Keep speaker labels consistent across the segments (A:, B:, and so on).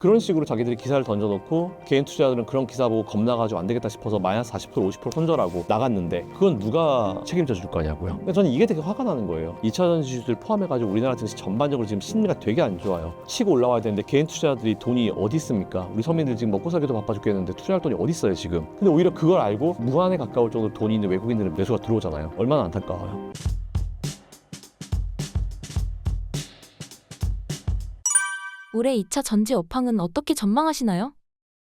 A: 그런 식으로 자기들이 기사를 던져놓고 개인 투자자들은 그런 기사 보고 겁나가지고 안 되겠다 싶어서 마이너스 40% 50% 손절하고 나갔는데 그건 누가 책임져 줄 거냐고요. 그러니까 저는 이게 되게 화가 나는 거예요. 2차전 지수들 포함해가지고 우리나라 증시 전반적으로 지금 심리가 되게 안 좋아요. 치고 올라와야 되는데 개인 투자자들이 돈이 어디 있습니까? 우리 서민들 지금 먹고 살기도 바빠 죽겠는데 투자할 돈이 어디 있어요 지금. 근데 오히려 그걸 알고 무한에 가까울 정도로 돈이 있는 외국인들은 매수가 들어오잖아요. 얼마나 안타까워요.
B: 올해 2차 전지 업황은 어떻게 전망하시나요?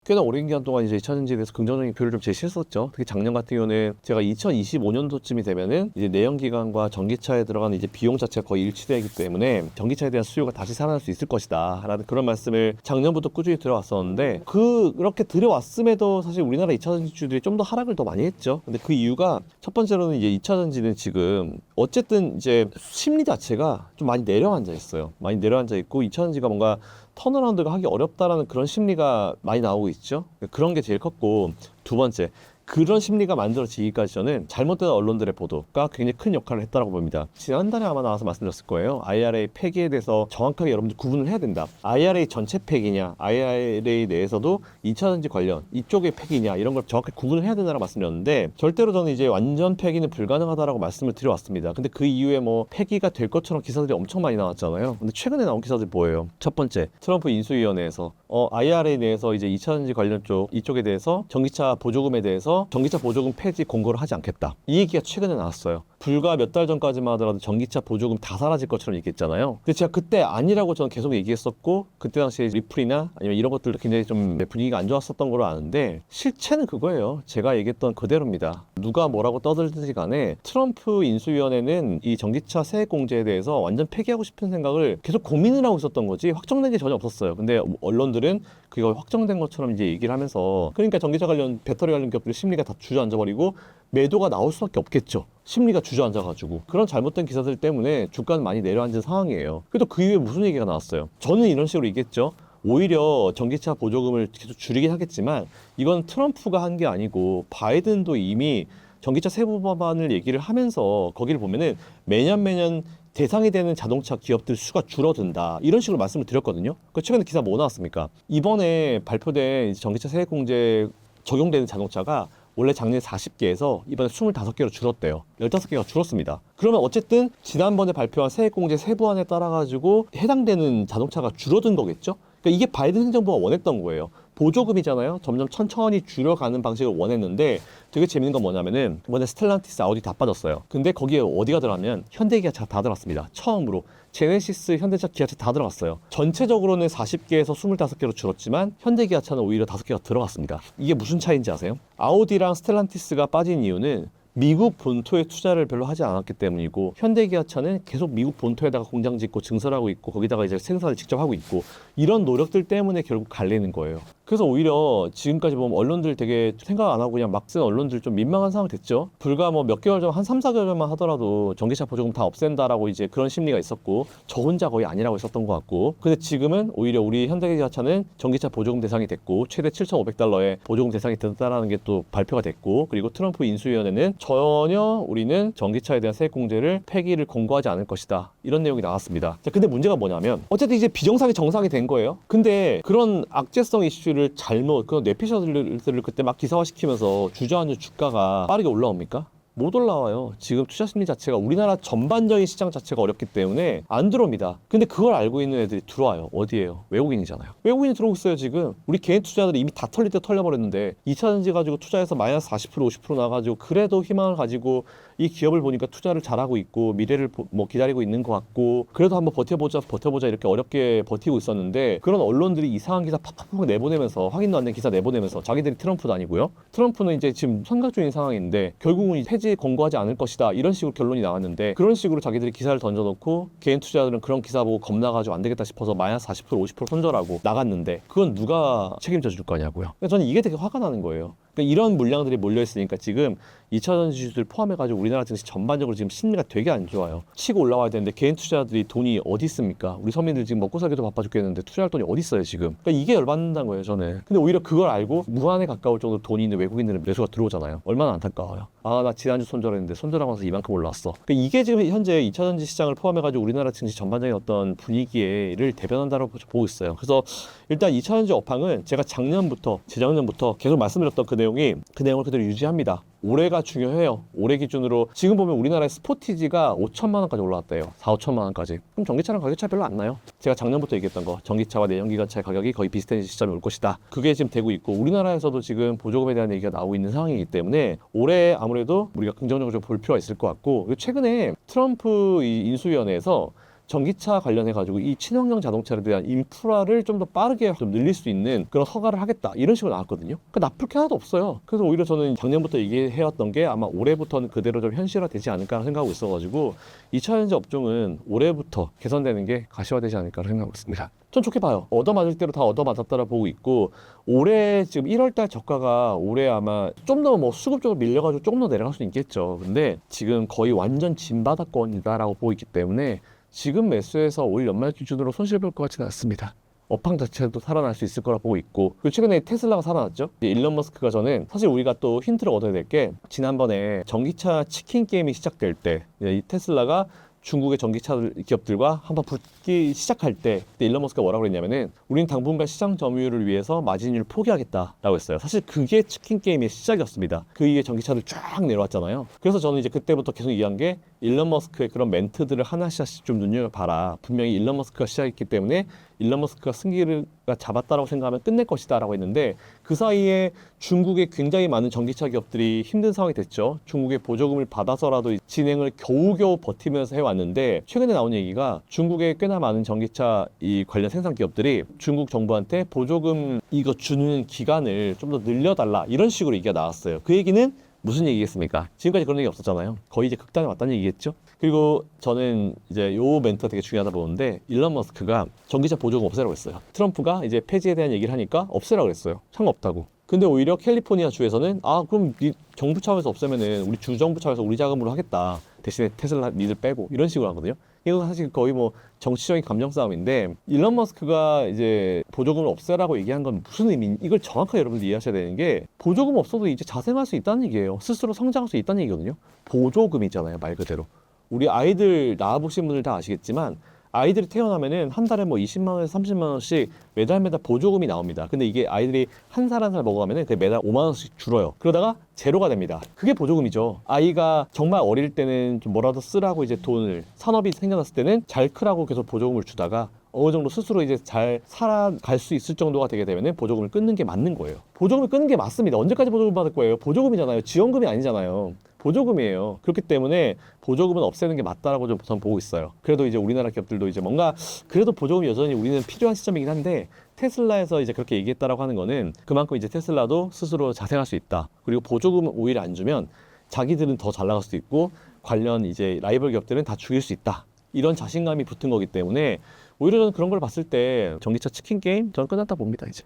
A: 꽤나 오랜 기간 동안 이제 2차 전지에 대해서 긍정적인 표를 좀 제시했었죠. 특히 작년 같은 경우는 제가 2025년도쯤이 되면은 이제 내연기관과 전기차에 들어가는 이제 비용 자체가 거의 일치되기 때문에 전기차에 대한 수요가 다시 살아날 수 있을 것이다 라는 그런 말씀을 작년부터 꾸준히 들어왔었는데 그렇게 들어왔음에도 사실 우리나라 2차 전지주들이 좀 더 하락을 더 많이 했죠. 근데 그 이유가 첫 번째로는 이제 2차 전지는 지금 어쨌든 이제 심리 자체가 좀 많이 내려앉아 있어요. 많이 내려앉아 있고 2차 전지가 뭔가 턴어라운드가 하기 어렵다라는 그런 심리가 많이 나오고 있죠. 그런 게 제일 컸고, 두 번째, 그런 심리가 만들어지기까지 저는 잘못된 언론들의 보도가 굉장히 큰 역할을 했다고 봅니다. 지난달에 아마 나와서 말씀드렸을 거예요. IRA 폐기에 대해서 정확하게 여러분들 구분을 해야 된다. IRA 전체 폐기냐, IRA 내에서도 2차전지 관련 이쪽의 폐기냐 이런 걸 정확하게 구분을 해야 된다고 말씀드렸는데 절대로 저는 이제 완전 폐기는 불가능하다라고 말씀을 드려왔습니다. 근데 그 이후에 뭐 폐기가 될 것처럼 기사들이 엄청 많이 나왔잖아요. 근데 최근에 나온 기사들 뭐예요? 첫 번째, 트럼프 인수위원회에서 IRA 내에서 이제 2차전지 관련 이쪽에 대해서 전기차 보조금에 대해서 전기차 보조금 폐지 공고를 하지 않겠다. 이 얘기가 최근에 나왔어요. 불과 몇 달 전까지만 하더라도 전기차 보조금 다 사라질 것처럼 얘기했잖아요. 근데 제가 그때 아니라고 저는 계속 얘기했었고 그때 당시에 리플이나 아니면 이런 것들도 굉장히 좀 분위기가 안 좋았었던 걸로 아는데 실체는 그거예요. 제가 얘기했던 그대로입니다. 누가 뭐라고 떠들든지 간에 트럼프 인수위원회는 이 전기차 세액 공제에 대해서 완전 폐기하고 싶은 생각을 계속 고민을 하고 있었던 거지 확정된 게 전혀 없었어요. 근데 언론들은 그거 확정된 것처럼 이제 얘기를 하면서 그러니까 전기차 관련 배터리 관련 기업들 심리가 다 주저앉아버리고 매도가 나올 수밖에 없겠죠. 심리가 주저앉아가지고 그런 잘못된 기사들 때문에 주가는 많이 내려앉은 상황이에요. 그래도 그 이후에 무슨 얘기가 나왔어요? 저는 이런 식으로 얘기했죠. 오히려 전기차 보조금을 계속 줄이긴 하겠지만 이건 트럼프가 한 게 아니고 바이든도 이미 전기차 세부 법안을 얘기를 하면서 거기를 보면은 매년 대상이 되는 자동차 기업들 수가 줄어든다 이런 식으로 말씀을 드렸거든요. 그 최근에 기사 뭐 나왔습니까? 이번에 발표된 전기차 세액 공제 적용되는 자동차가 원래 작년에 40개에서 이번에 25개로 줄었대요. 15개가 줄었습니다. 그러면 어쨌든 지난번에 발표한 세액공제 세부안에 따라가지고 해당되는 자동차가 줄어든 거겠죠? 그러니까 이게 바이든 행정부가 원했던 거예요. 보조금이잖아요. 점점 천천히 줄여가는 방식을 원했는데 되게 재밌는 건 뭐냐면은 이번에 스텔란티스, 아우디 다 빠졌어요. 근데 거기에 어디가 들어가면 현대기아차 다 들어갔습니다. 처음으로. 제네시스, 현대차, 기아차 다 들어갔어요. 전체적으로는 40개에서 25개로 줄었지만 현대기아차는 오히려 5개가 들어갔습니다. 이게 무슨 차이인지 아세요? 아우디랑 스텔란티스가 빠진 이유는 미국 본토에 투자를 별로 하지 않았기 때문이고 현대기아차는 계속 미국 본토에다가 공장 짓고 증설하고 있고 거기다가 이제 생산을 직접 하고 있고 이런 노력들 때문에 결국 갈리는 거예요. 그래서 오히려 지금까지 보면 언론들 되게 생각 안 하고 그냥 막 쓴 언론들 좀 민망한 상황이 됐죠. 불과 뭐 몇 개월 전, 한 3, 4개월 전만 하더라도 전기차 보조금 다 없앤다라고 이제 그런 심리가 있었고 저 혼자 거의 아니라고 했었던 것 같고 근데 지금은 오히려 우리 현대기아차는 전기차 보조금 대상이 됐고 최대 7,500달러의 보조금 대상이 됐다라는 게 또 발표가 됐고 그리고 트럼프 인수위원회는 전혀 우리는 전기차에 대한 세액 공제를 폐기를 공고하지 않을 것이다. 이런 내용이 나왔습니다. 자, 근데 문제가 뭐냐면 어쨌든 이제 비정상이 정상이 된 거예요. 근데 그런 악재성 이슈를 잘못 그런 뇌피셜들을 그때 막 기사화시키면서 주저앉은 주가가 빠르게 올라옵니까? 못 올라와요. 지금 투자 심리 자체가 우리나라 전반적인 시장 자체가 어렵기 때문에 안 들어옵니다. 근데 그걸 알고 있는 애들이 들어와요. 어디에요? 외국인이잖아요. 외국인이 들어오고 있어요 지금. 우리 개인 투자자들이 이미 다 털릴 때 털려버렸는데 2차전지 가지고 투자해서 마이너스 40% 50% 나가지고 그래도 희망을 가지고 이 기업을 보니까 투자를 잘하고 있고 미래를 뭐 기다리고 있는 것 같고 그래도 한번 버텨보자 이렇게 어렵게 버티고 있었는데 그런 언론들이 이상한 기사 팍팍팍 내보내면서 확인도 안 된 기사 내보내면서 자기들이 트럼프도 아니고요. 트럼프는 이제 지금 선각 중인 상황인데 결국은 폐지 공고하지 않을 것이다 이런 식으로 결론이 나왔는데 그런 식으로 자기들이 기사를 던져놓고 개인 투자자들은 그런 기사 보고 겁나가지고 안 되겠다 싶어서 마이너스 40% 50% 손절하고 나갔는데 그건 누가 책임져 줄 거냐고요. 그러니까 저는 이게 되게 화가 나는 거예요. 그러니까 이런 물량들이 몰려 있으니까 지금 2차 전지주들 포함해가지고 우리나라 증시 전반적으로 지금 심리가 되게 안 좋아요. 치고 올라와야 되는데 개인 투자자들이 돈이 어디 있습니까? 우리 서민들 지금 먹고 살기도 바빠 죽겠는데 투자할 돈이 어디 있어요 지금? 그러니까 이게 열받는다는 거예요 저는. 근데 오히려 그걸 알고 무한에 가까울 정도로 돈이 있는 외국인들은 매수가 들어오잖아요. 얼마나 안타까워요. 아 나 지난주 손절했는데 손절하고 나서 이만큼 올라왔어. 그러니까 이게 지금 현재 2차 전지 시장을 포함해가지고 우리나라 증시 전반적인 어떤 분위기를 대변한다고 보고 있어요. 그래서 일단 2차 전지 업황은 제가 작년부터 재작년부터 계속 말씀드렸던 그 내용을 그대로 유지합니다. 올해가 중요해요. 올해 기준으로 지금 보면 우리나라의 스포티지가 5천만 원까지 올라왔대요. 4, 5천만 원까지. 그럼 전기차랑 가격 차이 별로 안 나요. 제가 작년부터 얘기했던 거 전기차와 내연기관차의 가격이 거의 비슷한 시점이 올 것이다. 그게 지금 되고 있고 우리나라에서도 지금 보조금에 대한 얘기가 나오고 있는 상황이기 때문에 올해 아무래도 우리가 긍정적으로 좀 볼 필요가 있을 것 같고 그리고 최근에 트럼프 인수위원회에서 전기차 관련해가지고 이 친환경 자동차에 대한 인프라를 좀 더 빠르게 좀 늘릴 수 있는 그런 허가를 하겠다 이런 식으로 나왔거든요. 그 나쁠 게 하나도 없어요. 그래서 오히려 저는 작년부터 얘기해왔던 게 아마 올해부터는 그대로 좀 현실화되지 않을까 생각하고 있어가지고 2차 전지 업종은 올해부터 개선되는 게 가시화되지 않을까 생각하고 있습니다. 전 좋게 봐요. 얻어맞을 대로 다 얻어맞았다라 보고 있고 올해 지금 1월달 저가가 올해 아마 좀 더 뭐 수급적으로 밀려가지고 조금 더 내려갈 수 있겠죠. 근데 지금 거의 완전 진바닥권이다라고 보고 있기 때문에 지금 매수해서 올 연말 기준으로 손실 볼 것 같지는 않습니다. 업황 자체도 살아날 수 있을 거라 보고 있고 그리고 최근에 테슬라가 살아났죠. 일론 머스크가 저는 사실 우리가 또 힌트를 얻어야 될 게 지난번에 전기차 치킨 게임이 시작될 때 이 테슬라가 중국의 전기차 기업들과 한번 붙기 시작할 때 그때 일론 머스크가 뭐라고 그랬냐면은 우리는 당분간 시장 점유율을 위해서 마진율을 포기하겠다라고 했어요. 사실 그게 치킨 게임의 시작이었습니다. 그 이후에 전기차들 쫙 내려왔잖아요. 그래서 저는 이제 그때부터 계속 얘기한 게 일론 머스크의 그런 멘트들을 하나씩 좀 눈여겨봐라. 분명히 일론 머스크가 시작했기 때문에 일론 머스크가 승기를 잡았다라고 생각하면 끝낼 것이다 라고 했는데 그 사이에 중국의 굉장히 많은 전기차 기업들이 힘든 상황이 됐죠. 중국의 보조금을 받아서라도 진행을 겨우겨우 버티면서 해왔는데 최근에 나온 얘기가 중국의 꽤나 많은 전기차 이 관련 생산 기업들이 중국 정부한테 보조금 이거 주는 기간을 좀 더 늘려달라 이런 식으로 얘기가 나왔어요. 그 얘기는 무슨 얘기겠습니까? 지금까지 그런 얘기 없었잖아요. 거의 이제 극단에 왔다는 얘기겠죠? 그리고 저는 이제 요 멘트가 되게 중요하다 보는데 일론 머스크가 전기차 보조금 없애라고 했어요. 트럼프가 이제 폐지에 대한 얘기를 하니까 없애라고 그랬어요. 상관없다고. 근데 오히려 캘리포니아 주에서는 그럼 네 정부 차원에서 없애면은 우리 주정부 차원에서 우리 자금으로 하겠다. 대신에 테슬라 니들 빼고 이런 식으로 하거든요. 이거 사실 거의 뭐 정치적인 감정 싸움인데 일론 머스크가 이제 보조금을 없애라고 얘기한 건 무슨 의미인지 이걸 정확하게 여러분들 이해하셔야 되는 게 보조금 없어도 이제 자생할 수 있다는 얘기예요. 스스로 성장할 수 있다는 얘기거든요. 보조금이잖아요, 말 그대로. 우리 아이들 낳아보신 분들 다 아시겠지만 아이들이 태어나면은 한 달에 뭐 20만 원에서 30만 원씩 매달 보조금이 나옵니다. 근데 이게 아이들이 한 살 한 살 먹어가면은 그 매달 5만 원씩 줄어요. 그러다가 제로가 됩니다. 그게 보조금이죠. 아이가 정말 어릴 때는 좀 뭐라도 쓰라고 이제 돈을 산업이 생겨났을 때는 잘 크라고 계속 보조금을 주다가 어느 정도 스스로 이제 잘 살아갈 수 있을 정도가 되게 되면은 보조금을 끊는 게 맞는 거예요. 보조금을 끊는 게 맞습니다. 언제까지 보조금 받을 거예요? 보조금이잖아요. 지원금이 아니잖아요. 보조금이에요. 그렇기 때문에 보조금은 없애는 게 맞다라고 좀 저는 보고 있어요. 그래도 이제 우리나라 기업들도 이제 뭔가 그래도 보조금이 여전히 우리는 필요한 시점이긴 한데 테슬라에서 이제 그렇게 얘기했다라고 하는 거는 그만큼 이제 테슬라도 스스로 자생할 수 있다. 그리고 보조금을 오히려 안 주면 자기들은 더 잘 나갈 수도 있고 관련 이제 라이벌 기업들은 다 죽일 수 있다. 이런 자신감이 붙은 거기 때문에 오히려 저는 그런 걸 봤을 때 전기차 치킨 게임 저는 끝났다 봅니다 이제.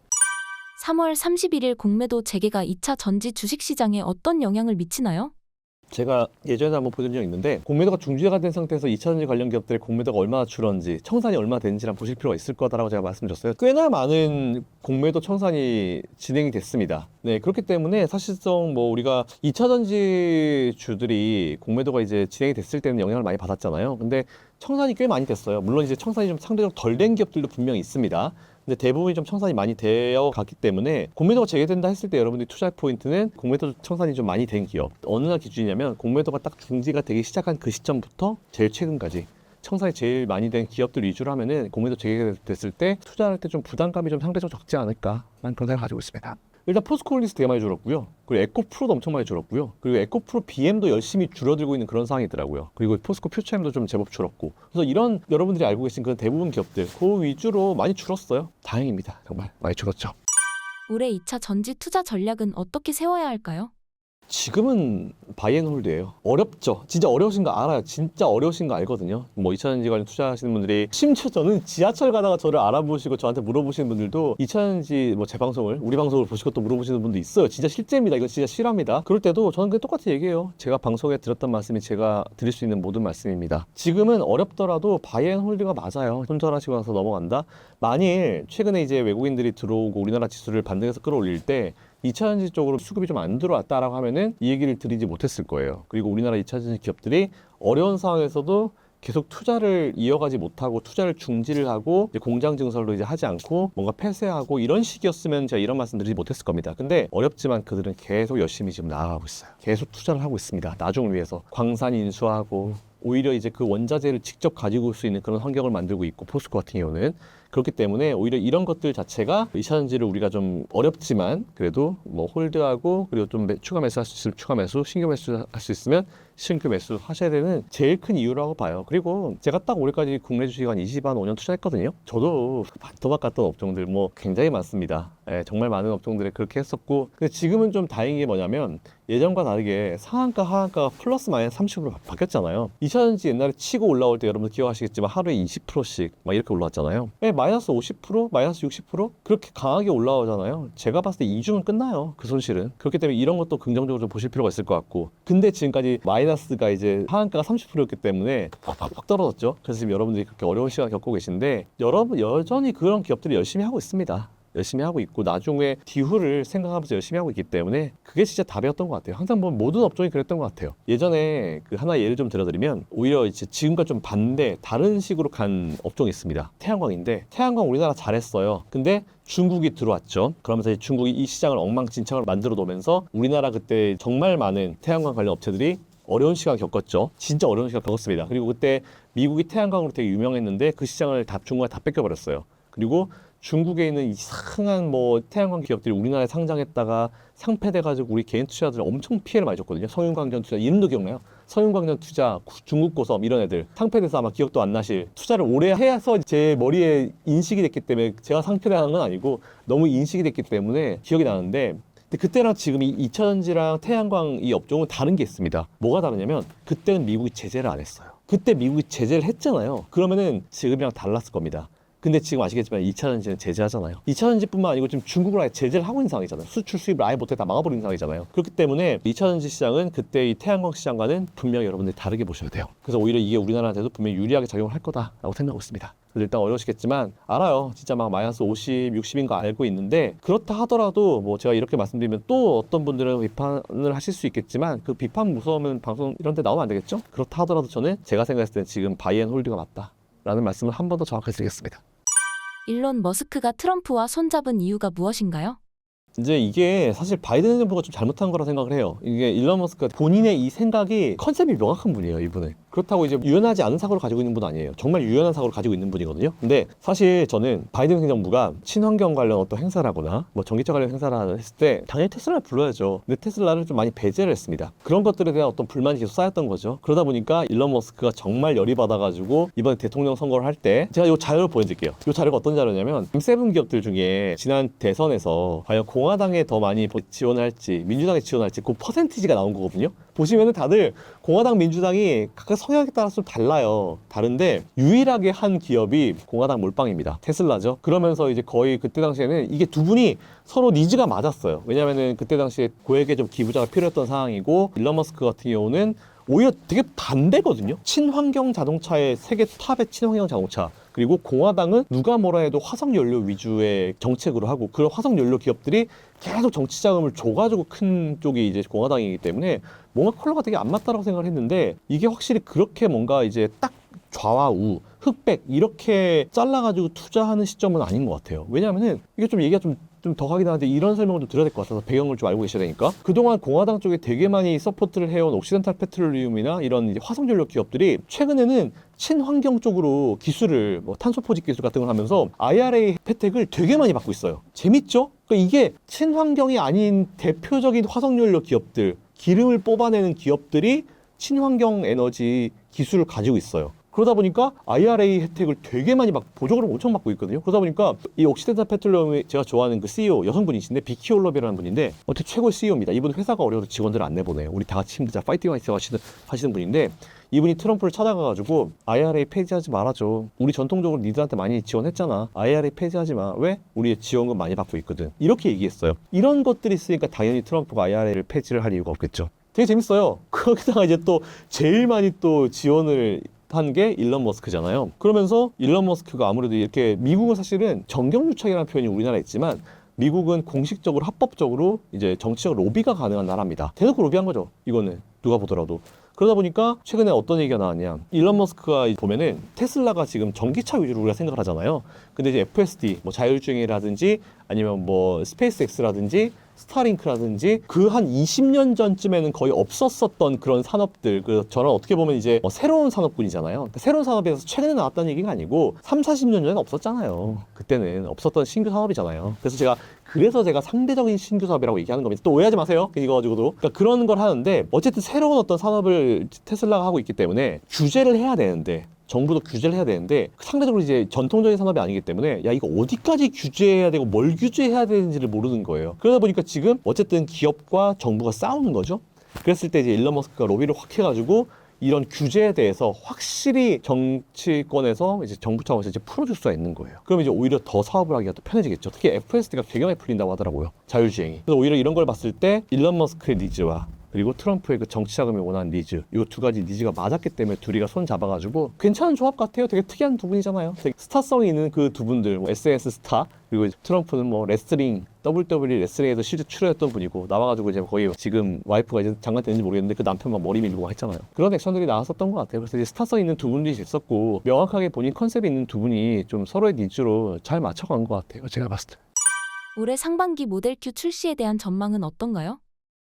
B: 3월 31일 공매도 재개가 2차 전지 주식시장에 어떤 영향을 미치나요?
A: 제가 예전에 한번 보여드린 적 있는데 공매도가 중지가 된 상태에서 2차전지 관련 기업들의 공매도가 얼마나 줄었는지 청산이 얼마나 되는지 한번 보실 필요가 있을 거다라고 제가 말씀드렸어요. 꽤나 많은 공매도 청산이 진행이 됐습니다. 네, 그렇기 때문에 사실상 뭐 우리가 2차전지 주들이 공매도가 이제 진행이 됐을 때는 영향을 많이 받았잖아요. 근데 청산이 꽤 많이 됐어요. 물론 이제 청산이 좀 상대적으로 덜 된 기업들도 분명히 있습니다. 근데 대부분이 좀 청산이 많이 되어 갔기 때문에 공매도가 재개된다 했을 때 여러분들이 투자 포인트는 공매도 청산이 좀 많이 된 기업. 어느 날 기준이냐면 공매도가 딱 중지가 되기 시작한 그 시점부터 제일 최근까지 청산이 제일 많이 된 기업들 위주로 하면은 공매도 재개됐을 때 투자할 때 좀 부담감이 좀 상대적으로 적지 않을까 난 그런 생각을 가지고 있습니다. 일단 포스코홀딩스 되게 많이 줄었고요. 그리고 에코프로도 엄청 많이 줄었고요. 그리고 에코프로 BM도 열심히 줄어들고 있는 그런 상황이더라고요. 그리고 포스코 퓨처엠도 좀 제법 줄었고. 그래서 이런 여러분들이 알고 계신 그런 대부분 기업들 그 위주로 많이 줄었어요. 다행입니다. 정말 많이 줄었죠.
B: 올해 2차 전지 투자 전략은 어떻게 세워야 할까요?
A: 지금은 바이앤홀드예요. 어렵죠. 진짜 어려우신 거 알아요. 진짜 어려우신 거 알거든요. 뭐 2차전지 관련 투자하시는 분들이, 심지어 저는 지하철 가다가 저를 알아보시고 저한테 물어보시는 분들도 2차전지 뭐 제 방송을, 우리 방송을 보시고 또 물어보시는 분도 있어요. 진짜 실제입니다. 이거 진짜 실화입니다. 그럴 때도 저는 그냥 똑같이 얘기해요. 제가 방송에 드렸던 말씀이 제가 드릴 수 있는 모든 말씀입니다. 지금은 어렵더라도 바이앤홀드가 맞아요. 손절하시고 나서 넘어간다. 만일 최근에 이제 외국인들이 들어오고 우리나라 지수를 반등해서 끌어올릴 때 2차전지 쪽으로 수급이 좀 안 들어왔다라고 하면은 이 얘기를 드리지 못했을 거예요. 그리고 우리나라 2차전지 기업들이 어려운 상황에서도 계속 투자를 이어가지 못하고 투자를 중지를 하고 이제 공장 증설도 이제 하지 않고 뭔가 폐쇄하고 이런 식이었으면 제가 이런 말씀 드리지 못했을 겁니다. 근데 어렵지만 그들은 계속 열심히 지금 나아가고 있어요. 계속 투자를 하고 있습니다. 나중을 위해서 광산 인수하고 오히려 이제 그 원자재를 직접 가지고 올 수 있는 그런 환경을 만들고 있고, 포스코 같은 경우는 그렇기 때문에 오히려 이런 것들 자체가 2차전지를 우리가 좀 어렵지만 그래도 뭐 홀드하고, 그리고 좀 추가 매수할 수 있으면 추가 매수, 신규 매수할 수 있으면 신규 매수 하셔야 되는 제일 큰 이유라고 봐요. 그리고 제가 딱 올해까지 국내 주식 한 25년 투자했거든요. 저도 도박 갔던 업종들 뭐 굉장히 많습니다. 예, 정말 많은 업종들에 그렇게 했었고, 근데 지금은 좀 다행인 게 뭐냐면 예전과 다르게 상한가 하한가가 플러스 마이너스 30% 바뀌었잖아요. 2차전지 옛날에 치고 올라올 때 여러분들 기억하시겠지만 하루에 20%씩 막 이렇게 올라왔잖아요. 예, 마이너스 50%, 마이너스 60% 그렇게 강하게 올라오잖아요. 제가 봤을 때 2주면 끝나요. 그 손실은. 그렇기 때문에 이런 것도 긍정적으로 좀 보실 필요가 있을 것 같고, 근데 지금까지 마이너스가 이제 하한가가 30%였기 때문에 팍팍 떨어졌죠. 그래서 지금 여러분들이 그렇게 어려운 시간 겪고 계신데, 여러분 여전히 그런 기업들이 열심히 하고 있습니다. 열심히 하고 있고 나중에 뒤후를 생각하면서 열심히 하고 있기 때문에 그게 진짜 답이었던 것 같아요. 항상 보면 모든 업종이 그랬던 것 같아요. 예전에 그 하나 예를 좀 들어드리면, 오히려 이제 지금과 좀 반대 다른 식으로 간 업종이 있습니다. 태양광인데, 태양광 우리나라 잘했어요. 근데 중국이 들어왔죠. 그러면서 중국이 이 시장을 엉망진창을 만들어 놓으면서 우리나라 그때 정말 많은 태양광 관련 업체들이 어려운 시간 겪었죠. 진짜 어려운 시간 겪었습니다. 그리고 그때 미국이 태양광으로 되게 유명했는데 그 시장을 다 중국에 다 뺏겨버렸어요. 그리고 중국에 있는 이상한 뭐 태양광 기업들이 우리나라에 상장했다가 상폐돼가지고 우리 개인 투자자들 엄청 피해를 많이 줬거든요. 성윤광전 투자, 이름도 기억나요? 성윤광전 투자, 중국고섬 이런 애들 상폐돼서 아마 기억도 안 나실, 투자를 오래 해서 제 머리에 인식이 됐기 때문에, 제가 상폐당한 건 아니고 너무 인식이 됐기 때문에 기억이 나는데, 근데 그때랑 지금 이 2차전지랑 태양광 이 업종은 다른 게 있습니다. 뭐가 다르냐면 그때는 미국이 제재를 안 했어요. 그때 미국이 제재를 했잖아요. 그러면은 지금이랑 달랐을 겁니다. 근데 지금 아시겠지만 2차전지는 제재하잖아요. 2차전지뿐만 아니고 지금 중국을 아예 제재를 하고 있는 상황이잖아요. 수출 수입을 아예 못해 다 막아버리는 상황이잖아요. 그렇기 때문에 2차전지 시장은 그때 이 태양광 시장과는 분명히 여러분들이 다르게 보셔야 돼요. 그래서 오히려 이게 우리나라한테도 분명히 유리하게 작용을 할 거다라고 생각하고 있습니다. 그래서 일단 어려우시겠지만 알아요. 진짜 막 마이너스 50, 60인 거 알고 있는데, 그렇다 하더라도 뭐 제가 이렇게 말씀드리면 또 어떤 분들은 비판을 하실 수 있겠지만, 그 비판 무서우면 방송 이런 데 나오면 안 되겠죠? 그렇다 하더라도 저는 제가 생각했을 때 지금 바이앤홀드가 맞다라는 말씀을 한 번 더 정확하게 드리겠습니다.
B: 일론 머스크가 트럼프와 손잡은 이유가 무엇인가요?
A: 이제 이게 사실 바이든 정부가 좀 잘못한 거라 생각을 해요. 이게 일론 머스크가 본인의 이 생각이, 컨셉이 명확한 분이에요, 이분은. 그렇다고 이제 유연하지 않은 사고를 가지고 있는 분 아니에요. 정말 유연한 사고를 가지고 있는 분이거든요. 근데 사실 저는 바이든 행정부가 친환경 관련 어떤 행사를 하거나 뭐 전기차 관련 행사를 했을 때 당연히 테슬라를 불러야죠. 근데 테슬라를 좀 많이 배제를 했습니다. 그런 것들에 대한 어떤 불만이 계속 쌓였던 거죠. 그러다 보니까 일론 머스크가 정말 열이 받아가지고 이번에 대통령 선거를 할 때, 제가 이 자료를 보여드릴게요. 이 자료가 어떤 자료냐면, M7 기업들 중에 지난 대선에서 과연 공화당에 더 많이 지원할지 민주당에 지원할지 그 퍼센티지가 나온 거거든요. 보시면은 다들 공화당, 민주당이 각각 성향에 따라서 좀 달라요. 다른데 유일하게 한 기업이 공화당 몰빵입니다. 테슬라죠. 그러면서 이제 거의 그때 당시에는 이게 두 분이 서로 니즈가 맞았어요. 왜냐면은 그때 당시에 고액의 좀 기부자가 필요했던 상황이고, 일론 머스크 같은 경우는 오히려 되게 반대거든요. 친환경 자동차의 세계 탑의 친환경 자동차. 그리고 공화당은 누가 뭐라 해도 화석연료 위주의 정책으로 하고, 그런 화석연료 기업들이 계속 정치 자금을 줘가지고 큰 쪽이 이제 공화당이기 때문에 뭔가 컬러가 되게 안 맞다라고 생각을 했는데, 이게 확실히 그렇게 뭔가 이제 딱 좌와 우, 흑백 이렇게 잘라가지고 투자하는 시점은 아닌 것 같아요. 왜냐하면은 이게 좀 얘기가 좀 더 가긴 하는데, 이런 설명을 좀 드려야 될 것 같아서 배경을 좀 알고 계셔야 되니까. 그동안 공화당 쪽에 되게 많이 서포트를 해온 옥시덴탈 페트롤리움이나 이런 이제 화석연료 기업들이 최근에는 친환경 쪽으로 기술을, 뭐 탄소 포집 기술 같은 걸 하면서 IRA 혜택을 되게 많이 받고 있어요. 재밌죠? 그러니까 이게 친환경이 아닌 대표적인 화석연료 기업들, 기름을 뽑아내는 기업들이 친환경 에너지 기술을 가지고 있어요. 그러다 보니까 IRA 혜택을 되게 많이 막 보조금을 엄청 받고 있거든요. 그러다 보니까 이 옥시덴탈 페트롤리움이 제가 좋아하는 그 CEO 여성분이신데 비키 홀럽이라는 분인데 어떻게 최고의 CEO입니다. 이분 회사가 어려워서 직원들을 안 내보내요. 우리 다 같이 힘들자 파이팅 화이팅 하시는 분인데 이분이 트럼프를 찾아가가지고 IRA 폐지하지 말아줘. 우리 전통적으로 니들한테 많이 지원했잖아. IRA 폐지하지 마. 왜? 우리 지원금 많이 받고 있거든. 이렇게 얘기했어요. 이런 것들이 있으니까 당연히 트럼프가 IRA를 폐지를 할 이유가 없겠죠. 되게 재밌어요. 거기다가 이제 또 제일 많이 또 지원을 한 게 일론 머스크잖아요. 그러면서 일론 머스크가 아무래도 이렇게 미국은 사실은 정경유착이라는 표현이 우리나라에 있지만 미국은 공식적으로 합법적으로 이제 정치적 로비가 가능한 나라입니다. 대놓고 로비한 거죠. 이거는 누가 보더라도. 그러다 보니까 최근에 어떤 얘기가 나왔냐. 일론 머스크가 보면은 테슬라가 지금 전기차 위주로 우리가 생각을 하잖아요. 근데 이제 FSD, 뭐 자율주행이라든지 아니면 뭐 스페이스X라든지 스타링크라든지 그 한 20년 전쯤에는 거의 없었었던 그런 산업들, 그 저는 어떻게 보면 이제 새로운 산업군이잖아요. 그러니까 새로운 산업에서 최근에 나왔다는 얘기가 아니고 3, 40년 전에는 없었잖아요. 그때는 없었던 신규 산업이잖아요. 그래서 제가 상대적인 신규 사업이라고 얘기하는 겁니다. 또 오해하지 마세요. 이거 가지고도. 그러니까 그런 걸 하는데 어쨌든 새로운 어떤 산업을 테슬라가 하고 있기 때문에 규제를 해야 되는데 정부도 규제를 해야 되는데 상대적으로 이제 전통적인 산업이 아니기 때문에 야 이거 어디까지 규제해야 되고 뭘 규제해야 되는지를 모르는 거예요. 그러다 보니까 지금 어쨌든 기업과 정부가 싸우는 거죠. 그랬을 때 이제 일론 머스크가 로비를 확 해가지고 이런 규제에 대해서 확실히 정치권에서 이제 정부 차원에서 이제 풀어줄 수가 있는 거예요. 그럼 이제 오히려 더 사업을 하기가 더 편해지겠죠. 특히 FSD가 되게 많이 풀린다고 하더라고요. 자율주행이. 그래서 오히려 이런 걸 봤을 때 일론 머스크의 니즈와 그리고 트럼프의 그 정치 자금이 원하는 니즈, 이 두 가지 니즈가 맞았기 때문에 둘이가 손 잡아가지고 괜찮은 조합 같아요. 되게 특이한 두 분이잖아요. 되게 스타성이 있는 그 두 분들, 뭐 SNS 스타, 그리고 트럼프는 뭐 레슬링, WWE 레슬링에도 실제 출연했던 분이고 나와가지고 이제 거의 지금 와이프가 이제 장관 됐는지 모르겠는데 그 남편만 머리 밀고 했잖아요. 그런 액션들이 나왔었던 것 같아요. 그래서 이제 스타성 있는 두 분들이 있었고 명확하게 본인 컨셉이 있는 두 분이 좀 서로의 니즈로 잘 맞춰간 것 같아요. 제가 봤을 때.
B: 올해 상반기 모델 Q 출시에 대한 전망은 어떤가요?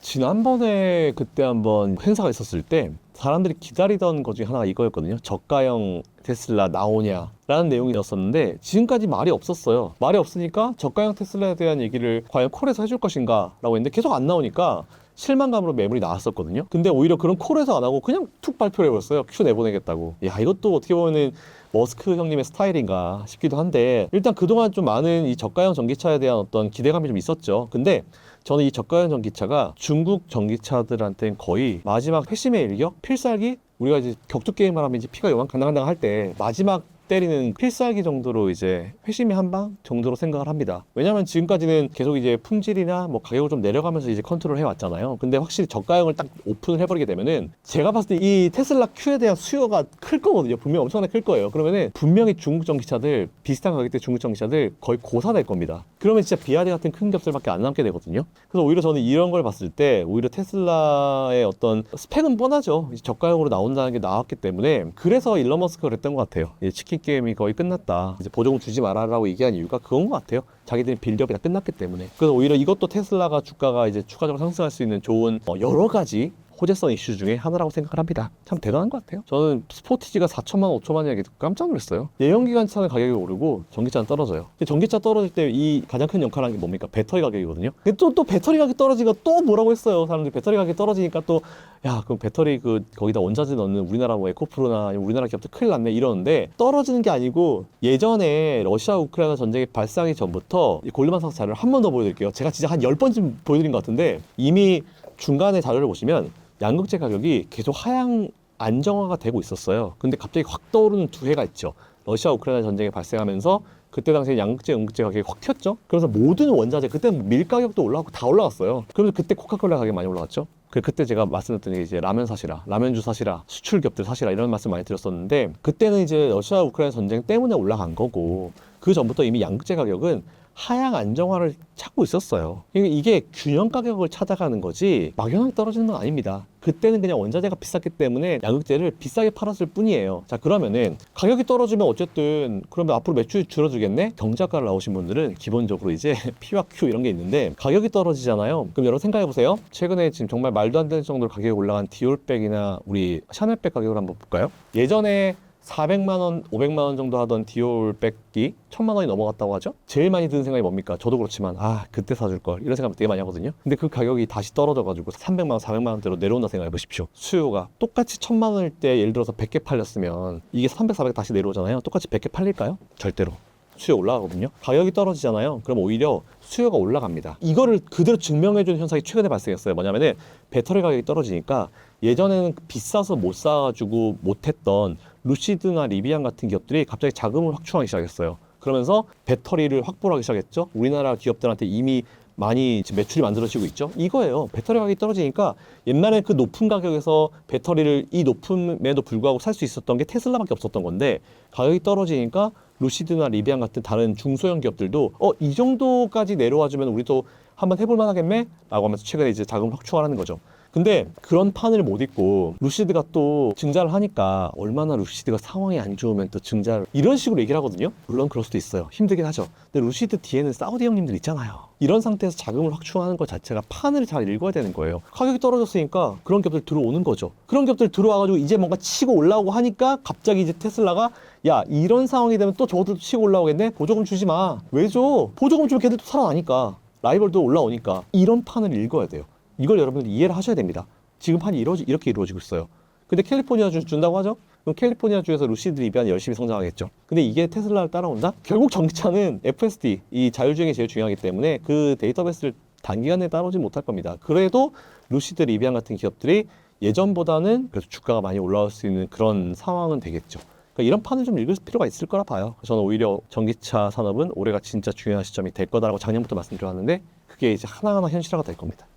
A: 지난번에 그때 한번 행사가 있었을 때 사람들이 기다리던 것 중에 하나가 이거였거든요. 저가형 테슬라 나오냐라는 내용이었었는데 지금까지 말이 없었어요. 말이 없으니까 저가형 테슬라에 대한 얘기를 과연 콜에서 해줄 것인가 라고 했는데 계속 안 나오니까 실망감으로 매물이 나왔었거든요. 근데 오히려 그런 콜에서 안 하고 그냥 툭 발표를 해버렸어요. Q 내보내겠다고. 야, 이것도 어떻게 보면은 머스크 형님의 스타일인가 싶기도 한데 일단 그동안 좀 많은 이 저가형 전기차에 대한 어떤 기대감이 좀 있었죠. 근데 저는 이 저가형 전기차가 중국 전기차들한테는 거의 마지막 회심의 일격? 필살기? 우리가 이제 격투 게임을 하면 이제 피가 요만 간당간당 할 때 마지막 때리는 필살기 정도로 이제 회심의 한방 정도로 생각을 합니다. 왜냐면 지금까지는 계속 이제 품질이나 뭐 가격을 좀 내려가면서 이제 컨트롤 해왔잖아요. 근데 확실히 저가형을 딱 오픈을 해버리게 되면은 제가 봤을 때 이 테슬라 Q에 대한 수요가 클 거거든요. 분명히 엄청나게 클 거예요. 그러면은 분명히 중국 전기차들 비슷한 가격대 중국 전기차들 거의 고사될 겁니다. 그러면 진짜 비아디 같은 큰 겹들밖에 안 남게 되거든요. 그래서 오히려 저는 이런 걸 봤을 때 오히려 테슬라의 어떤 스펙은 뻔하죠. 이제 저가형으로 나온다는 게 나왔기 때문에 그래서 일론 머스크가 그랬던 것 같아요. 치킨 게임이 거의 끝났다. 이제 보조금 주지 말아라고 얘기한 이유가 그건 것 같아요. 자기들이 빌드업이 다 끝났기 때문에. 그래서 오히려 이것도 테슬라가 주가가 이제 추가적으로 상승할 수 있는 좋은 여러 가지 호재성 이슈 중에 하나라고 생각을 합니다. 참 대단한 것 같아요. 저는 스포티지가 4천만, 5천만 얘기 듣고 깜짝 놀랐어요. 내연기관차는 가격이 오르고 전기차는 떨어져요. 근데 전기차 떨어질 때 이 가장 큰 역할을 하는 게 뭡니까? 배터리 가격이거든요. 근데 또 배터리 가격이 떨어지니까 또 뭐라고 했어요. 사람들이 배터리 가격이 떨어지니까 또 야, 그럼 배터리 거기다 원자재 넣는 우리나라 뭐 에코프로나 아니면 우리나라 기업들 큰일 났네 이러는데 떨어지는 게 아니고 예전에 러시아 우크라이나 전쟁이 발생하기 전부터 이 골드만삭스 자료를 한 번 더 보여드릴게요. 제가 진짜 한 10번쯤 보여드린 것 같은데 이미 중간에 자료를 보시면 양극재 가격이 계속 하향 안정화가 되고 있었어요. 근데 갑자기 확 떠오르는 두 해가 있죠. 러시아 우크라이나 전쟁이 발생하면서 그때 당시에 양극재, 음극재 가격이 확 튀었죠. 그래서 모든 원자재, 그때는 밀 가격도 올라가고 다 올라갔어요. 그래서 그때 코카콜라 가격이 많이 올라갔죠. 그때 제가 말씀드렸던 게 이제 라면 사시라, 라면주 사시라, 수출 기업들 사시라 이런 말씀 많이 드렸었는데 그때는 이제 러시아 우크라이나 전쟁 때문에 올라간 거고 그 전부터 이미 양극재 가격은 하향 안정화를 찾고 있었어요. 이게 균형 가격을 찾아가는 거지 막연하게 떨어지는 건 아닙니다. 그때는 그냥 원자재가 비쌌기 때문에 양극재를 비싸게 팔았을 뿐이에요. 자, 그러면은 가격이 떨어지면 어쨌든 그러면 앞으로 매출이 줄어들겠네? 경제학과를 나오신 분들은 기본적으로 이제 P와 Q 이런 게 있는데 가격이 떨어지잖아요. 그럼 여러분 생각해 보세요. 최근에 지금 정말 말도 안 되는 정도로 가격이 올라간 디올백이나 우리 샤넬백 가격을 한번 볼까요? 예전에 400만 원, 500만 원 정도 하던 디올백이 1000만 원이 넘어갔다고 하죠. 제일 많이 드는 생각이 뭡니까? 저도 그렇지만 그때 사줄 걸 이런 생각 되게 많이 하거든요. 근데 그 가격이 다시 떨어져가지고 300만 원, 400만 원대로 내려온다 생각해 보십시오. 수요가 똑같이 1000만 원일 때 예를 들어서 100개 팔렸으면 이게 300, 400 다시 내려오잖아요. 똑같이 100개 팔릴까요? 절대로. 수요 올라가거든요. 가격이 떨어지잖아요. 그럼 오히려 수요가 올라갑니다. 이거를 그대로 증명해주는 현상이 최근에 발생했어요. 뭐냐면은 배터리 가격이 떨어지니까 예전에는 비싸서 못 사가지고 못했던 루시드나 리비안 같은 기업들이 갑자기 자금을 확충하기 시작했어요. 그러면서 배터리를 확보를 하기 시작했죠. 우리나라 기업들한테 이미 많이 지금 매출이 만들어지고 있죠. 이거예요. 배터리 가격이 떨어지니까 옛날에 그 높은 가격에서 배터리를 이 높음에도 불구하고 살 수 있었던 게 테슬라밖에 없었던 건데 가격이 떨어지니까 루시드나 리비안 같은 다른 중소형 기업들도 이 정도까지 내려와주면 우리도 한번 해볼 만하겠네? 라고 하면서 최근에 이제 자금을 확충하라는 거죠. 근데 그런 판을 못 잊고 루시드가 또 증자를 하니까 얼마나 루시드가 상황이 안 좋으면 또 증자를 이런 식으로 얘기를 하거든요. 물론 그럴 수도 있어요. 힘들긴 하죠. 근데 루시드 뒤에는 사우디 형님들 있잖아요. 이런 상태에서 자금을 확충하는 것 자체가 판을 잘 읽어야 되는 거예요. 가격이 떨어졌으니까 그런 기업들 들어오는 거죠. 그런 기업들 들어와가지고 이제 뭔가 치고 올라오고 하니까 갑자기 이제 테슬라가 야 이런 상황이 되면 또 저것들도 치고 올라오겠네? 보조금 주지 마. 왜 줘? 보조금 주면 걔들도 살아나니까. 라이벌도 올라오니까. 이런 판을 읽어야 돼요. 이걸 여러분들이 이해를 하셔야 됩니다. 지금 판이 이렇게 이루어지고 있어요. 근데 캘리포니아 주 준다고 하죠? 그럼 캘리포니아 주에서 루시드 리비안이 열심히 성장하겠죠. 근데 이게 테슬라를 따라온다? 결국 전기차는 FSD, 이 자율주행이 제일 중요하기 때문에 그 데이터베이스를 단기간에 따라오지 못할 겁니다. 그래도 루시드 리비안 같은 기업들이 예전보다는 그래서 주가가 많이 올라올 수 있는 그런 상황은 되겠죠. 그러니까 이런 판을 좀 읽을 필요가 있을 거라 봐요. 저는 오히려 전기차 산업은 올해가 진짜 중요한 시점이 될 거다라고 작년부터 말씀드렸는데 그게 이제 하나하나 현실화가 될 겁니다.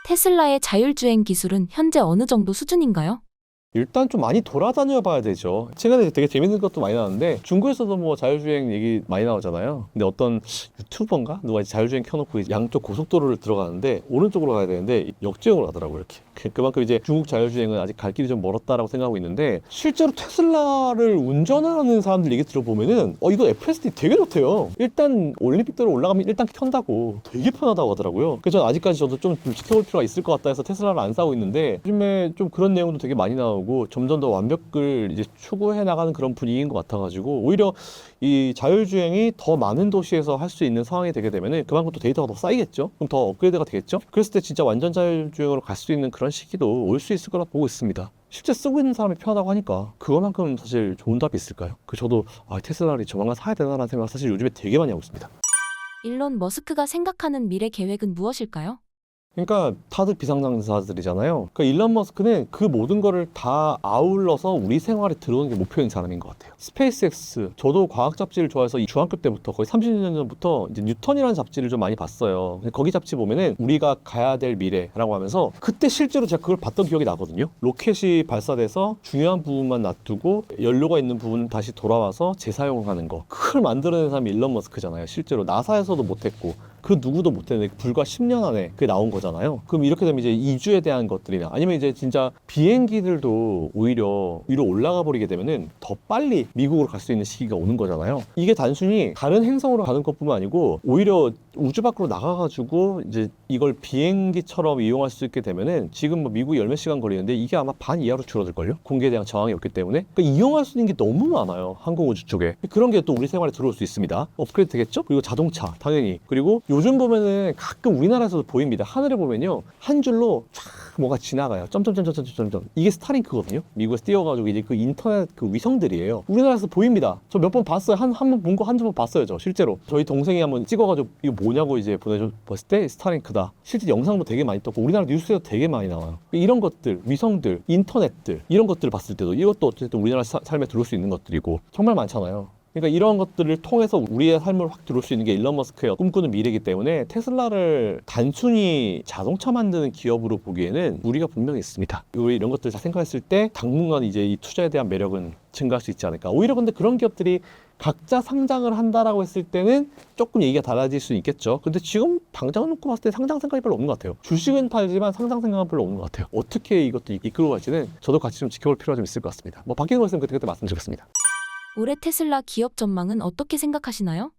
B: 테슬라의 자율주행 기술은 현재 어느 정도 수준인가요?
A: 일단 좀 많이 돌아다녀 봐야 되죠. 최근에 되게 재밌는 것도 많이 나왔는데 중국에서도 뭐 자율주행 얘기 많이 나오잖아요. 근데 어떤 유튜버인가? 누가 이제 자율주행 켜놓고 이제 양쪽 고속도로를 들어가는데 오른쪽으로 가야 되는데 역주행으로 가더라고요. 이렇게. 그만큼 이제 중국 자율주행은 아직 갈 길이 좀 멀었다라고 생각하고 있는데 실제로 테슬라를 운전하는 사람들 얘기 들어보면은 이거 FSD 되게 좋대요. 일단 올림픽대로 올라가면 일단 켠다고 되게 편하다고 하더라고요. 그래서 저는 아직까지 저도 좀 지켜볼 필요가 있을 것 같다 해서 테슬라를 안 사고 있는데 요즘에 좀 그런 내용도 되게 많이 나오고 점점 더 완벽을 이제 추구해 나가는 그런 분위기인 것 같아가지고 오히려 이 자율주행이 더 많은 도시에서 할 수 있는 상황이 되게 되면은 그만큼 또 데이터가 더 쌓이겠죠. 그럼 더 업그레이드가 되겠죠. 그랬을 때 진짜 완전 자율주행으로 갈 수 있는 그런 시기도 올 수 있을 거라 보고 있습니다. 실제 쓰고 있는 사람이 편하다고 하니까 그거만큼 사실 좋은 답이 있을까요? 저도 테슬라를 조만간 사야 되나라는 생각 사실 요즘에 되게 많이 하고 있습니다.
B: 일론 머스크가 생각하는 미래 계획은 무엇일까요?
A: 그러니까 다들 비상장사들이잖아요. 그러니까 일론 머스크는 그 모든 거를 다 아울러서 우리 생활에 들어오는 게 목표인 사람인 것 같아요. 스페이스X, 저도 과학 잡지를 좋아해서 중학교 때부터 거의 30년 전부터 이제 뉴턴이라는 잡지를 좀 많이 봤어요. 거기 잡지 보면은 우리가 가야 될 미래라고 하면서 그때 실제로 제가 그걸 봤던 기억이 나거든요. 로켓이 발사돼서 중요한 부분만 놔두고 연료가 있는 부분은 다시 돌아와서 재사용을 하는 거. 그걸 만들어낸 사람이 일론 머스크잖아요. 실제로 나사에서도 못했고 그 누구도 못했는데 불과 10년 안에 그게 나온 거잖아요. 그럼 이렇게 되면 이제 이주에 대한 것들이나 아니면 이제 진짜 비행기들도 오히려 위로 올라가 버리게 되면은 더 빨리 미국으로 갈 수 있는 시기가 오는 거잖아요. 이게 단순히 다른 행성으로 가는 것뿐만 아니고 오히려 우주 밖으로 나가가지고 이제 이걸 비행기처럼 이용할 수 있게 되면은 지금 뭐 미국이 열몇 시간 걸리는데 이게 아마 반 이하로 줄어들걸요? 공기에 대한 저항이 없기 때문에. 그러니까 이용할 수 있는 게 너무 많아요. 항공우주 쪽에. 그런 게 또 우리 생활에 들어올 수 있습니다. 업그레이드 되겠죠? 그리고 자동차 당연히. 그리고 요즘 보면은 가끔 우리나라에서도 보입니다. 하늘에 보면요. 한 줄로 쫙 뭐가 지나가요. 점점점점점점점. 이게 스타링크거든요. 미국에서 띄워가지고 이제 그 인터넷 그 위성들이에요. 우리나라에서 보입니다. 저 몇 번 봤어요. 한 번 본 거 한두 번 봤어요. 저 실제로. 저희 동생이 한번 찍어가지고 이거 뭐냐고 이제 보내줬을 때 스타링크다. 실제 영상도 되게 많이 떴고 우리나라 뉴스에도 되게 많이 나와요. 이런 것들, 위성들, 인터넷들 이런 것들을 봤을 때도 이것도 어쨌든 우리나라 삶에 들어올 수 있는 것들이고 정말 많잖아요. 그러니까 이런 것들을 통해서 우리의 삶을 확 들어올 수 있는 게 일론 머스크의 꿈꾸는 미래이기 때문에 테슬라를 단순히 자동차 만드는 기업으로 보기에는 무리가 분명히 있습니다. 우리 이런 것들 다 생각했을 때 당분간 이제 이 투자에 대한 매력은 증가할 수 있지 않을까. 오히려 근데 그런 기업들이 각자 상장을 한다라고 했을 때는 조금 얘기가 달라질 수 있겠죠. 근데 지금 당장 놓고 봤을 때 상장 생각이 별로 없는 것 같아요. 주식은 팔지만 상장 생각은 별로 없는 것 같아요. 어떻게 이것도 이끌고 갈지는 저도 같이 좀 지켜볼 필요가 좀 있을 것 같습니다. 뭐 바뀌는 거 있으면 그때 말씀드리겠습니다.
B: 올해 테슬라 기업 전망은 어떻게 생각하시나요?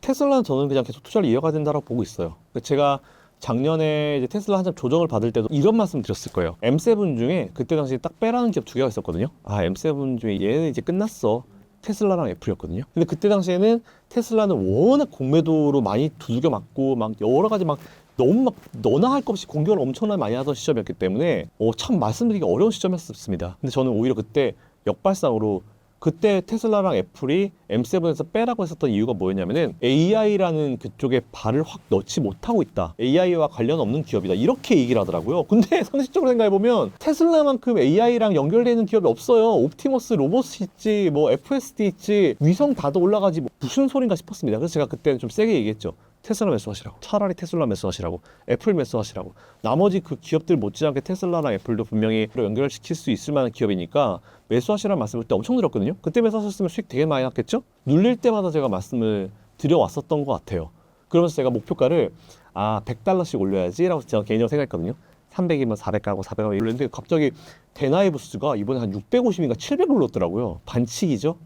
A: 테슬라는 저는 그냥 계속 투자를 이어가야 된다고 보고 있어요. 제가 작년에 이제 테슬라 한참 조정을 받을 때도 이런 말씀 드렸을 거예요. M7 중에 그때 당시에 딱 빼라는 기업 두 개가 있었거든요. 아, M7 중에 얘는 이제 끝났어. 테슬라랑 애플이었거든요. 근데 그때 당시에는 테슬라는 워낙 공매도로 많이 두들겨 맞고 막 여러 가지 막 너무 막 너나 할 것 없이 공격을 엄청나게 많이 하던 시점이었기 때문에 참 말씀드리기 어려운 시점이었습니다. 근데 저는 오히려 그때 역발상으로 그때 테슬라랑 애플이 M7에서 빼라고 했었던 이유가 뭐였냐면은 AI라는 그쪽에 발을 확 넣지 못하고 있다. AI와 관련 없는 기업이다. 이렇게 얘기를 하더라고요. 근데 상식적으로 생각해보면 테슬라만큼 AI랑 연결되어 있는 기업이 없어요. 옵티머스 로봇이 있지, 뭐 FSD 있지, 위성 다도 올라가지, 뭐 무슨 소린가 싶었습니다. 그래서 제가 그때는 좀 세게 얘기했죠. 테슬라 매수하시라고. 차라리 테슬라 매수하시라고. 애플 매수하시라고. 나머지 그 기업들 못지않게 테슬라랑 애플도 분명히 연결시킬 수 있을 만한 기업이니까 매수하시라는 말씀을 그때 엄청 드렸거든요. 그때 매수하셨으면 수익 되게 많이 났겠죠? 눌릴 때마다 제가 말씀을 드려왔었던 것 같아요. 그러면서 제가 목표가를 100달러씩 올려야지 라고 제가 개인적으로 생각했거든요. 300이면 400 가고 400 하고 이랬는데 갑자기 대나이브스가 이번에 한 650인가 700 올랐더라고요. 반칙이죠?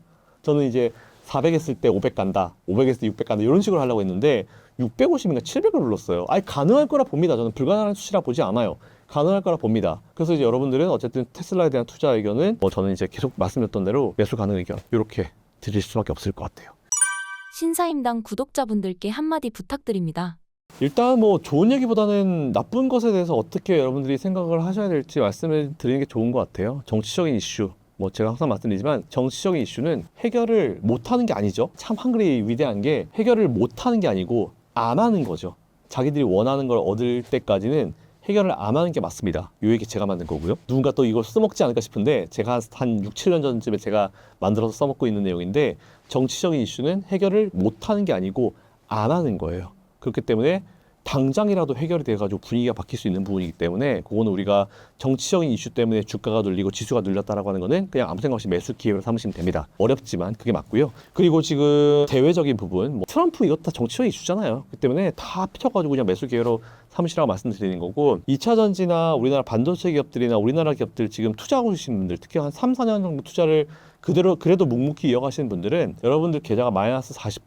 A: 저는 이제 400 했을 때 500 간다, 500 했을 때 600 간다 이런 식으로 하려고 했는데 650인가 700을 눌렀어요. 아니 가능할 거라 봅니다. 저는 불가능한 수치라 보지 않아요. 가능할 거라 봅니다. 그래서 이제 여러분들은 어쨌든 테슬라에 대한 투자 의견은 저는 이제 계속 말씀드렸던 대로 매수 가능 의견 이렇게 드릴 수밖에 없을 것 같아요.
B: 신사임당 구독자분들께 한마디 부탁드립니다.
A: 일단 뭐 좋은 얘기보다는 나쁜 것에 대해서 어떻게 여러분들이 생각을 하셔야 될지 말씀을 드리는 게 좋은 것 같아요. 정치적인 이슈. 뭐 제가 항상 말씀드리지만 정치적인 이슈는 해결을 못하는 게 아니죠. 참 한글이 위대한 게 해결을 못하는 게 아니고 안 하는 거죠. 자기들이 원하는 걸 얻을 때까지는 해결을 안 하는 게 맞습니다. 요 얘기 제가 만든 거고요. 누군가 또 이걸 써먹지 않을까 싶은데 제가 한 6, 7년 전쯤에 제가 만들어서 써먹고 있는 내용인데 정치적인 이슈는 해결을 못하는 게 아니고 안 하는 거예요. 그렇기 때문에 당장이라도 해결이 돼가지고 분위기가 바뀔 수 있는 부분이기 때문에 그거는 우리가 정치적인 이슈 때문에 주가가 눌리고 지수가 눌렸다라고 하는 거는 그냥 아무 생각 없이 매수 기회로 삼으시면 됩니다. 어렵지만 그게 맞고요. 그리고 지금 대외적인 부분, 뭐 트럼프 이것도 다 정치적인 이슈잖아요. 그렇기 때문에 다 피쳐가지고 그냥 매수 기회로 삼으시라고 말씀드리는 거고 2차 전지나 우리나라 반도체 기업들이나 우리나라 기업들 지금 투자하고 계신 분들 특히 한 3, 4년 정도 투자를 그래도 묵묵히 이어가시는 분들은 여러분들 계좌가 마이너스 40%,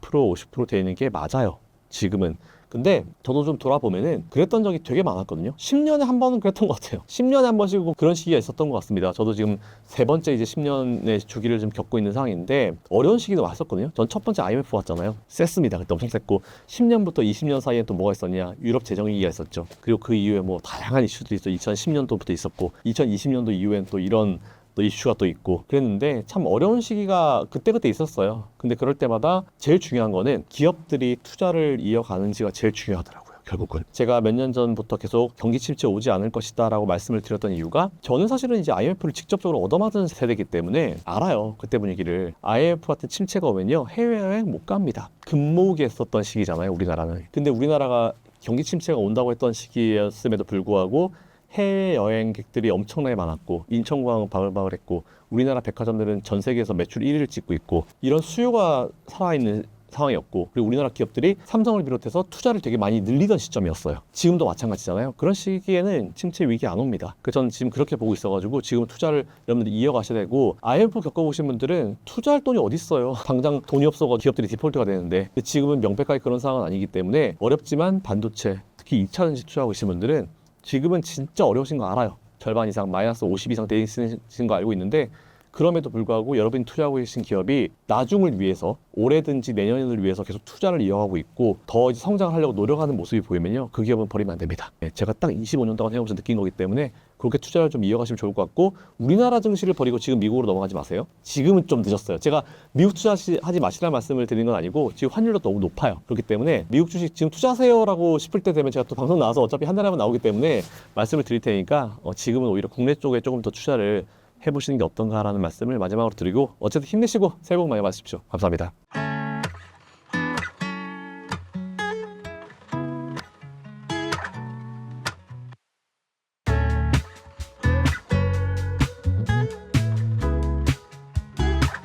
A: 50% 되는 게 맞아요. 지금은. 근데 저도 좀 돌아보면은 그랬던 적이 되게 많았거든요. 10년에 한 번은 그랬던 것 같아요. 10년에 한 번씩 그런 시기가 있었던 것 같습니다. 저도 지금 세 번째 이제 10년의 주기를 좀 겪고 있는 상황인데 어려운 시기도 왔었거든요. 전 첫 번째 IMF 왔잖아요. 셌습니다. 그때 엄청 셌고 10년부터 20년 사이에 또 뭐가 있었냐? 유럽 재정위기가 있었죠. 그리고 그 이후에 뭐 다양한 이슈들이 있어 2010년도부터 있었고 2020년도 이후엔 또 이런 또 이슈가 또 있고 그랬는데 참 어려운 시기가 그때그때 있었어요. 근데 그럴 때마다 제일 중요한 거는 기업들이 투자를 이어가는지가 제일 중요하더라고요. 결국은 제가 몇 년 전부터 계속 경기 침체 오지 않을 것이다 라고 말씀을 드렸던 이유가 저는 사실은 이제 IMF를 직접적으로 얻어맞은 세대이기 때문에 알아요. 그때 분위기를. IMF 같은 침체가 오면요 해외여행 못 갑니다. 금모으기 했었던 시기잖아요 우리나라는. 근데 우리나라가 경기 침체가 온다고 했던 시기였음에도 불구하고 해외 여행객들이 엄청나게 많았고 인천공항은 바글바글했고 우리나라 백화점들은 전 세계에서 매출 1위를 찍고 있고 이런 수요가 살아있는 상황이었고 그리고 우리나라 기업들이 삼성을 비롯해서 투자를 되게 많이 늘리던 시점이었어요. 지금도 마찬가지잖아요. 그런 시기에는 침체 위기 안 옵니다. 그래서 저는 지금 그렇게 보고 있어가지고 지금 투자를 여러분들이 이어가셔야 되고 IMF 겪어보신 분들은 투자할 돈이 어디 있어요. 당장 돈이 없어서 기업들이 디폴트가 되는데 지금은 명백하게 그런 상황은 아니기 때문에 어렵지만 반도체 특히 2차 전지 투자하고 계신 분들은 지금은 진짜 어려우신 거 알아요. 절반 이상 마이너스 50 이상 돼 있으신 거 알고 있는데 그럼에도 불구하고 여러분이 투자하고 계신 기업이 나중을 위해서 올해든지 내년을 위해서 계속 투자를 이어가고 있고 더 성장하려고 노력하는 모습이 보이면요 그 기업은 버리면 안 됩니다. 제가 딱 25년 동안 해오면서 느낀 거기 때문에 그렇게 투자를 좀 이어가시면 좋을 것 같고 우리나라 증시를 버리고 지금 미국으로 넘어가지 마세요. 지금은 좀 늦었어요. 제가 미국 투자하지 마시라는 말씀을 드리는 건 아니고 지금 환율도 너무 높아요. 그렇기 때문에 미국 주식 지금 투자하세요라고 싶을 때 되면 제가 또 방송 나와서 어차피 한 달에 한 번 나오기 때문에 말씀을 드릴 테니까 지금은 오히려 국내 쪽에 조금 더 투자를 해보시는 게 어떤가라는 말씀을 마지막으로 드리고 어쨌든 힘내시고 새해 복 많이 받으십시오. 감사합니다.